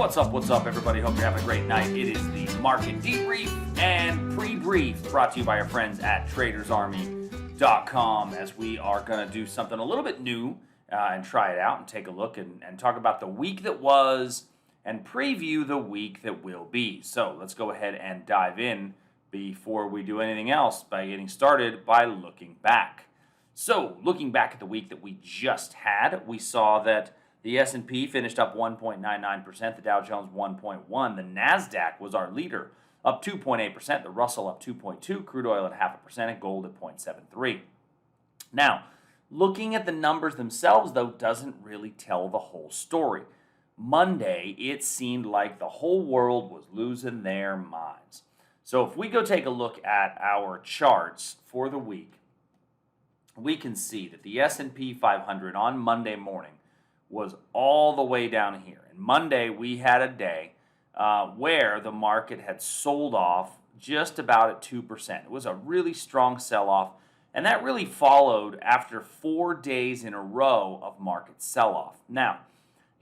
What's up, everybody? Hope you're having a great night. It is the Market Debrief and Pre-Brief brought to you by our friends at TradersArmy.com, as we are going to do something a little bit new and try it out and take a look and talk about the week that was and preview the week that will be. So let's go ahead and dive in before we do anything else by getting started by looking back. So looking back at the week that we just had, we saw that the S&P finished up 1.99%, the Dow Jones 1.1%, the Nasdaq was our leader, up 2.8%, the Russell up 2.2%, crude oil at 0.5%, and gold at 0.73%. Now, looking at the numbers themselves, though, doesn't really tell the whole story. Monday, it seemed like the whole world was losing their minds. So if we go take a look at our charts for the week, we can see that the S&P 500 on Monday morning was all the way down here. And Monday, we had a day where the market had sold off just about at 2%. It was a really strong sell-off, and that really followed after 4 days in a row of market sell-off. Now,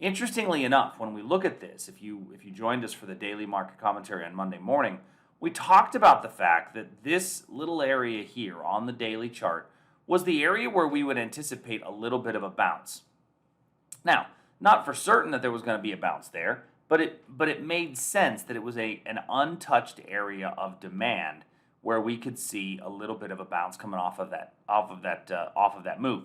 interestingly enough, when we look at this, if you joined us for the daily market commentary on Monday morning, we talked about the fact that this little area here on the daily chart was the area where we would anticipate a little bit of a bounce. Now, not for certain that there was going to be a bounce there, but it made sense that it was an untouched area of demand where we could see a little bit of a bounce coming off of that move.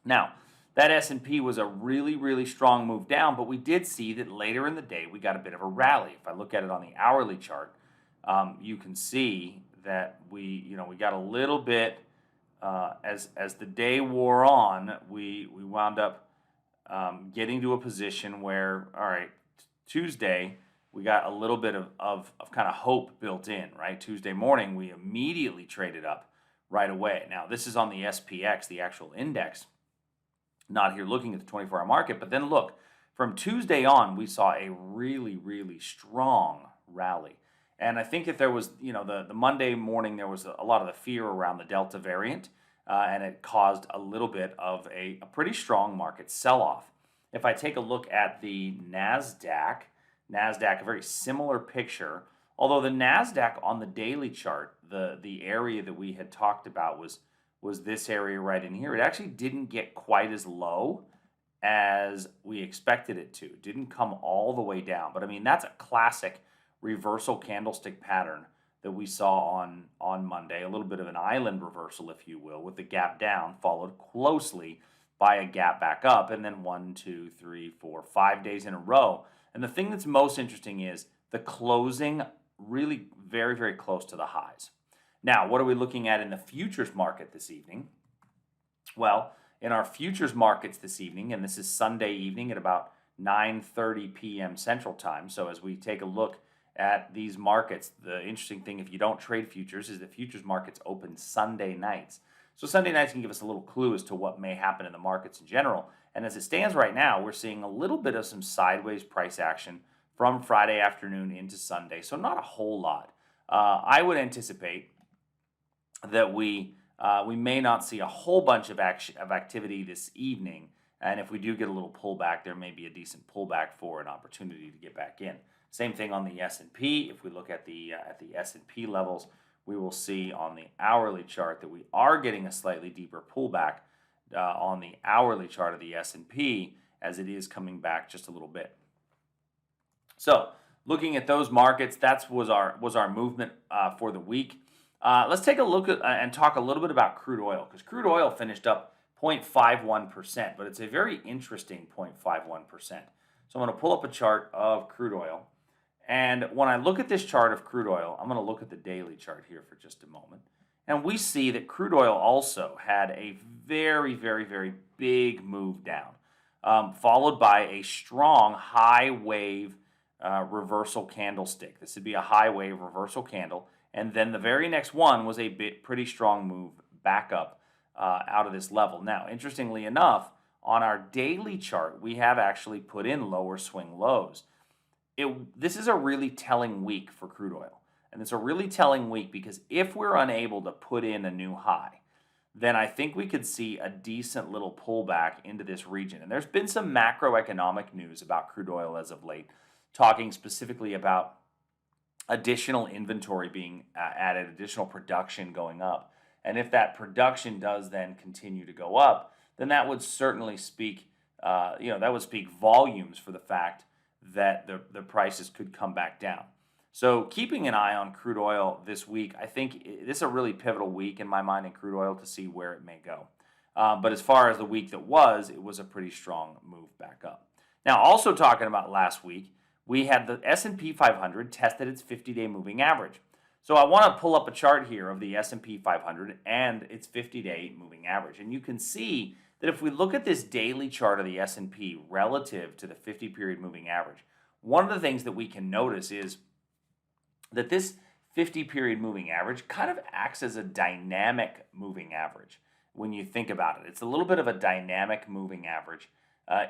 Now, that S&P was a really strong move down, but we did see that later in the day we got a bit of a rally. If I look at it on the hourly chart, you can see that we got a little bit as the day wore on. We wound up getting to a position where, all right, Tuesday, we got a little bit of kind of hope built in, right? Tuesday morning, we immediately traded up right away. Now, this is on the SPX, the actual index, not here looking at the 24-hour market. But then look, from Tuesday on, we saw a really strong rally. And I think if there was, the Monday morning, there was a lot of the fear around the Delta variant, and it caused a little bit of a pretty strong market sell-off. If I take a look at the Nasdaq, a very similar picture, although the Nasdaq on the daily chart, the area that we had talked about was this area right in here. It actually didn't get quite as low as we expected it to. It didn't come all the way down. But I mean, that's a classic reversal candlestick pattern that we saw on Monday, a little bit of an island reversal, if you will, with the gap down followed closely by a gap back up, and then 1, 2, 3, 4, 5 days in a row. And the thing that's most interesting is the closing really very close to the highs. Now, what are we looking at in the futures market this evening? Well, in our futures markets this evening, and this is Sunday evening at about 9:30 p.m. Central Time, so as we take a look at these markets, the interesting thing, if you don't trade futures, is that futures markets open Sunday nights. So Sunday nights can give us a little clue as to what may happen in the markets in general. And as it stands right now, we're seeing a little bit of some sideways price action from Friday afternoon into Sunday. So not a whole lot. I would anticipate that we may not see a whole bunch of activity this evening. And if we do get a little pullback, there may be a decent pullback for an opportunity to get back in. Same thing on the S&P. If we look at the S&P levels, we will see on the hourly chart that we are getting a slightly deeper pullback on the hourly chart of the S&P, as it is coming back just a little bit. So, looking at those markets, that was our movement for the week. Let's take a look at and talk a little bit about crude oil, because crude oil finished up 0.51%, but it's a very interesting 0.51%. So I'm going to pull up a chart of crude oil. And when I look at this chart of crude oil, I'm going to look at the daily chart here for just a moment. And we see that crude oil also had a very big move down, followed by a strong high wave reversal candlestick. This would be a high wave reversal candle. And then the very next one was a pretty strong move back up out of this level. Now, interestingly enough, on our daily chart, we have actually put in lower swing lows. This is a really telling week for crude oil. And it's a really telling week because if we're unable to put in a new high, then I think we could see a decent little pullback into this region. And there's been some macroeconomic news about crude oil as of late, talking specifically about additional inventory being added, additional production going up. And if that production does then continue to go up, then that would certainly speak, that would speak volumes for the fact that the prices could come back down. So keeping an eye on crude oil this week, I think this is a really pivotal week in my mind in crude oil to see where it may go. But as far as the week that was, it was a pretty strong move back up. Now, also talking about last week, we had the S&P 500 tested its 50-day moving average. So I want to pull up a chart here of the S&P 500 and its 50-day moving average. And you can see that if we look at this daily chart of the S&P relative to the 50-period moving average, one of the things that we can notice is that this 50-period moving average kind of acts as a dynamic moving average when you think about it. It's a little bit of a dynamic moving average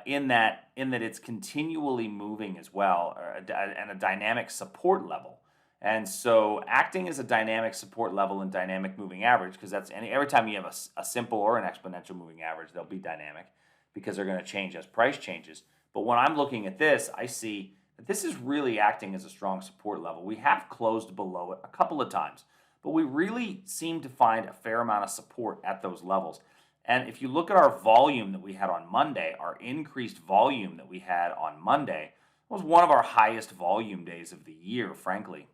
in that it's continually moving as well, and a dynamic support level. And so acting as a dynamic support level and dynamic moving average, because every time you have a simple or an exponential moving average, they'll be dynamic because they're going to change as price changes. But when I'm looking at this, I see that this is really acting as a strong support level. We have closed below it a couple of times, but we really seem to find a fair amount of support at those levels. And if you look at our volume that we had on Monday, our increased volume that we had on Monday was one of our highest volume days of the year, frankly.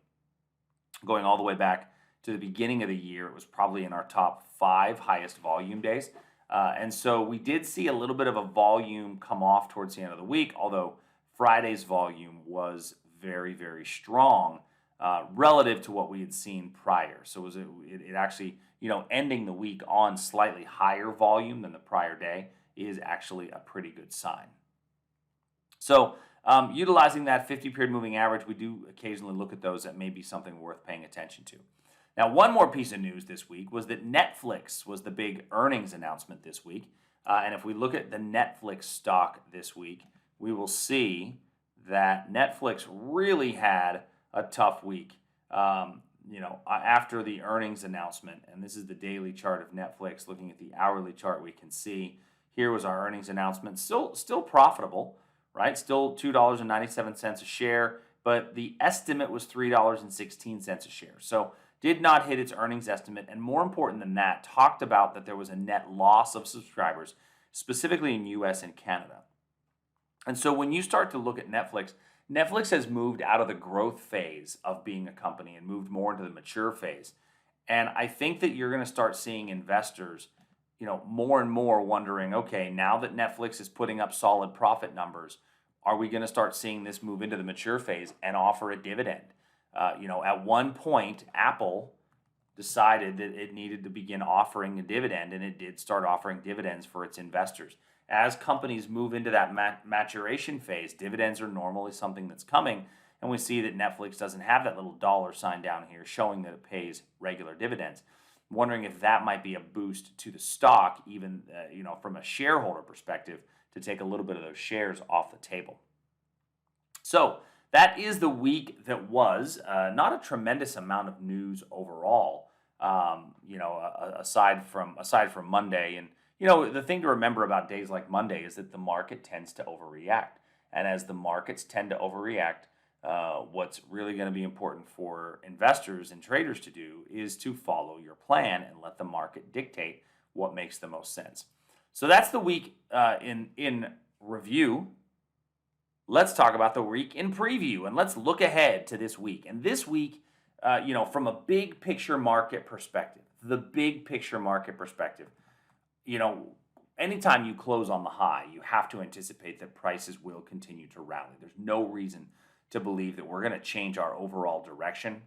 Going all the way back to the beginning of the year, it was probably in our top 5 highest volume days. And so we did see a little bit of a volume come off towards the end of the week, although Friday's volume was very, very strong relative to what we had seen prior. So it actually, ending the week on slightly higher volume than the prior day is actually a pretty good sign. So utilizing that 50-period moving average, we do occasionally look at those. That may be something worth paying attention to. Now, one more piece of news this week was that Netflix was the big earnings announcement this week. And if we look at the Netflix stock this week, we will see that Netflix really had a tough week, after the earnings announcement. And this is the daily chart of Netflix. Looking at the hourly chart, we can see here was our earnings announcement. Still profitable, right? Still $2.97 a share, but the estimate was $3.16 a share. So did not hit its earnings estimate, and more important than that, talked about that there was a net loss of subscribers, specifically in US and Canada. And so when you start to look at Netflix has moved out of the growth phase of being a company and moved more into the mature phase. And I think that you're going to start seeing investors, more and more wondering, okay, now that Netflix is putting up solid profit numbers, are we going to start seeing this move into the mature phase and offer a dividend? At one point, Apple decided that it needed to begin offering a dividend, and it did start offering dividends for its investors. As companies move into that maturation phase, dividends are normally something that's coming, and we see that Netflix doesn't have that little dollar sign down here showing that it pays regular dividends. I'm wondering if that might be a boost to the stock, even from a shareholder perspective, to take a little bit of those shares off the table. So that is the week that was. Not a tremendous amount of news overall, aside from Monday. And the thing to remember about days like Monday is that the market tends to overreact. And as the markets tend to overreact, what's really going to be important for investors and traders to do is to follow your plan and let the market dictate what makes the most sense. So that's the week in review. Let's talk about the week in preview, and let's look ahead to this week. And this week, from a big picture market perspective, anytime you close on the high, you have to anticipate that prices will continue to rally. There's no reason to believe that we're going to change our overall direction.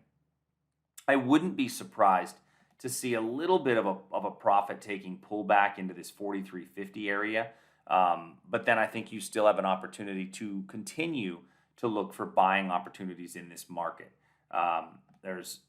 I wouldn't be surprised to see a little bit of a profit-taking pullback into this 43.50 area. But then I think you still have an opportunity to continue to look for buying opportunities in this market. There's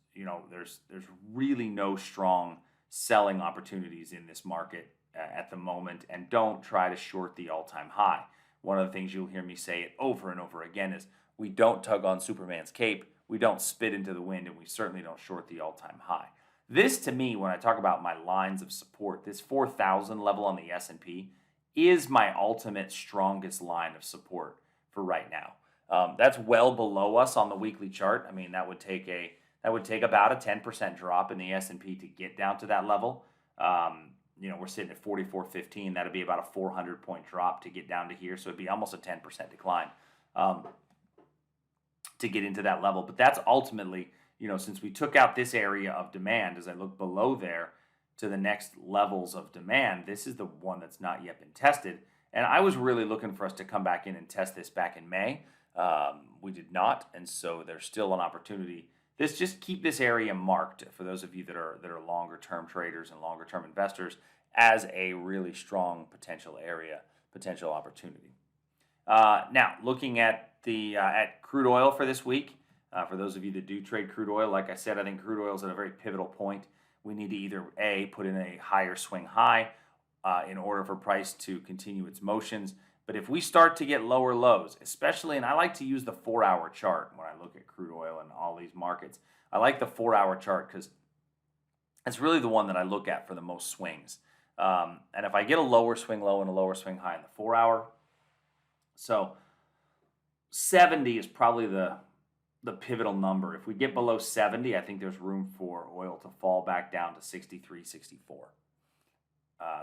really no strong selling opportunities in this market at the moment, and don't try to short the all-time high. One of the things you'll hear me say it over and over again is we don't tug on Superman's cape, we don't spit into the wind, and we certainly don't short the all-time high. This, to me, when I talk about my lines of support, this 4,000 level on the S&P is my ultimate strongest line of support for right now. That's well below us on the weekly chart. I mean, that would take about a 10% drop in the S&P to get down to that level. We're sitting at 44.15. That'd be about a 400-point drop to get down to here. So it'd be almost a 10% decline to get into that level. But that's ultimately, since we took out this area of demand, as I look below there to the next levels of demand, this is the one that's not yet been tested. And I was really looking for us to come back in and test this back in May. We did not, and so there's still an opportunity. Just keep this area marked for those of you that are longer term traders and longer term investors as a really strong potential area, potential opportunity. Now, looking at at crude oil for this week, for those of you that do trade crude oil, like I said, I think crude oil is at a very pivotal point. We need to either A, put in a higher swing high in order for price to continue its motions. But if we start to get lower lows, especially, and I like to use the 4-hour chart when I look at crude oil and all these markets. I like the 4-hour chart because it's really the one that I look at for the most swings. And if I get a lower swing low and a lower swing high in the 4-hour, so 70 is probably the pivotal number. If we get below 70, I think there's room for oil to fall back down to 63, 64.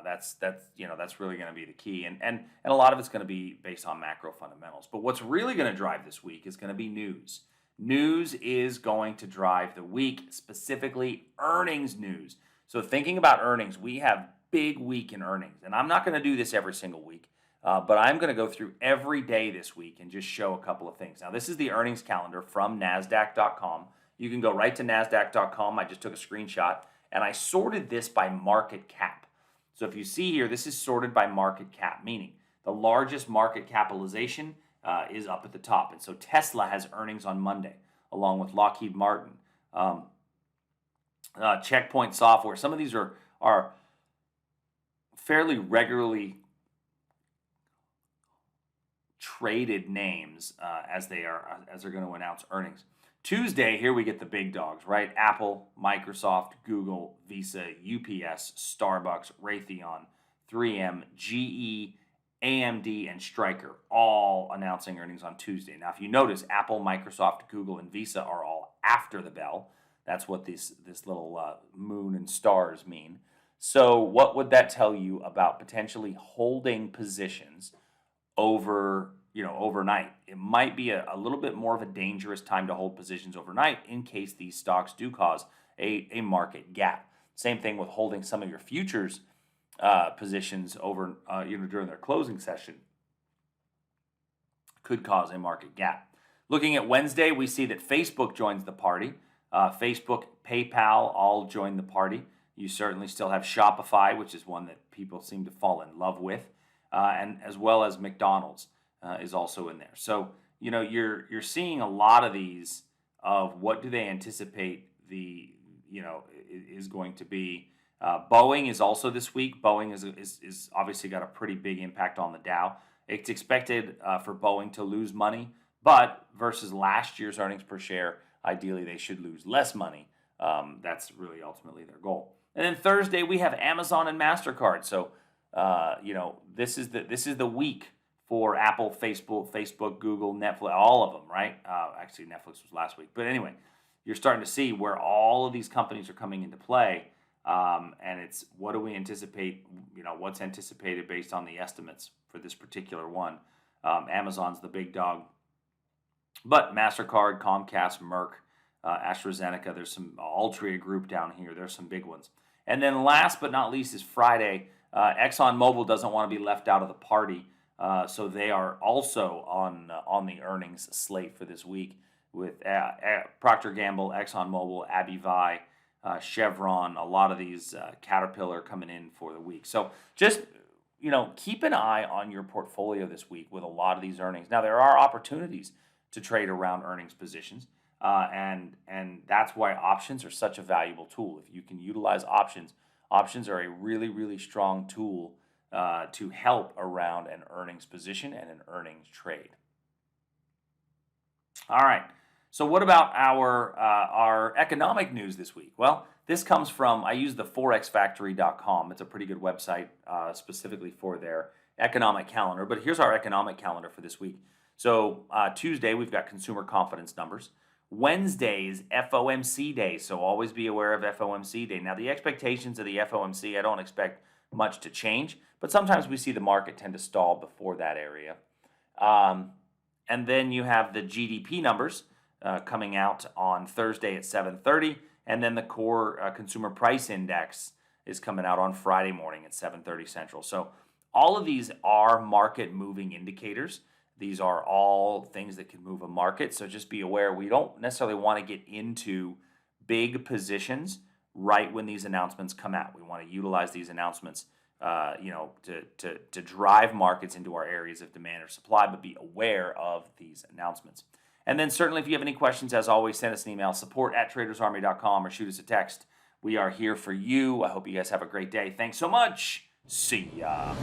That's really going to be the key, and a lot of it's going to be based on macro fundamentals. But what's really going to drive this week is going to be news. News is going to drive the week, specifically earnings news. So thinking about earnings, we have big week in earnings, and I'm not going to do this every single week, but I'm going to go through every day this week and just show a couple of things. Now, this is the earnings calendar from Nasdaq.com. You can go right to Nasdaq.com. I just took a screenshot, and I sorted this by market cap. So if you see here, this is sorted by market cap, meaning the largest market capitalization is up at the top. And so Tesla has earnings on Monday, along with Lockheed Martin, Checkpoint Software. Some of these are fairly regularly traded names as they're going to announce earnings. Tuesday, here we get the big dogs, right? Apple, Microsoft, Google, Visa, UPS, Starbucks, Raytheon, 3M, GE, AMD, and Stryker, all announcing earnings on Tuesday. Now, if you notice, Apple, Microsoft, Google, and Visa are all after the bell. That's what this little moon and stars mean. So what would that tell you about potentially holding positions overnight? It might be a little bit more of a dangerous time to hold positions overnight in case these stocks do cause a market gap. Same thing with holding some of your futures positions over during their closing session could cause a market gap. Looking at Wednesday, we see that Facebook joins the party. Facebook, PayPal all join the party. You certainly still have Shopify, which is one that people seem to fall in love with, and as well as McDonald's. Is also in there. So, you're seeing a lot of these of what do they anticipate is going to be. Boeing is also this week. Boeing is obviously got a pretty big impact on the Dow. It's expected for Boeing to lose money, but versus last year's earnings per share, ideally they should lose less money. That's really ultimately their goal. And then Thursday we have Amazon and Mastercard. So, this is the week for Apple, Facebook, Google, Netflix, all of them, right? Actually, Netflix was last week. But anyway, you're starting to see where all of these companies are coming into play. And it's what do we anticipate, what's anticipated based on the estimates for this particular one. Amazon's the big dog. But MasterCard, Comcast, Merck, AstraZeneca, there's some Altria Group down here. There's some big ones. And then last but not least is Friday. ExxonMobil doesn't want to be left out of the party. So they are also on the earnings slate for this week with Procter & Gamble, ExxonMobil, AbbVie, Chevron, a lot of these Caterpillar coming in for the week. So just keep an eye on your portfolio this week with a lot of these earnings. Now there are opportunities to trade around earnings positions, and that's why options are such a valuable tool. If you can utilize options are a really, really strong tool to help around an earnings position and an earnings trade. All right. So what about our economic news this week? Well, this comes from, I use the forexfactory.com. It's a pretty good website specifically for their economic calendar. But here's our economic calendar for this week. So Tuesday, we've got consumer confidence numbers. Wednesday is FOMC day, so always be aware of FOMC day. Now, the expectations of the FOMC, I don't expect much to change, but sometimes we see the market tend to stall before that area. And then you have the GDP numbers coming out on Thursday at 7:30, and then the core consumer price index is coming out on Friday morning at 7:30 Central. So all of these are market moving indicators. These are all things that can move a market. So just be aware, we don't necessarily want to get into big positions right when these announcements come out. We want to utilize these announcements to drive markets into our areas of demand or supply, but be aware of these announcements. And then certainly if you have any questions, as always, send us an email, support@tradersarmy.com, or shoot us a text. We are here for you. I hope you guys have a great day. Thanks so much. See ya.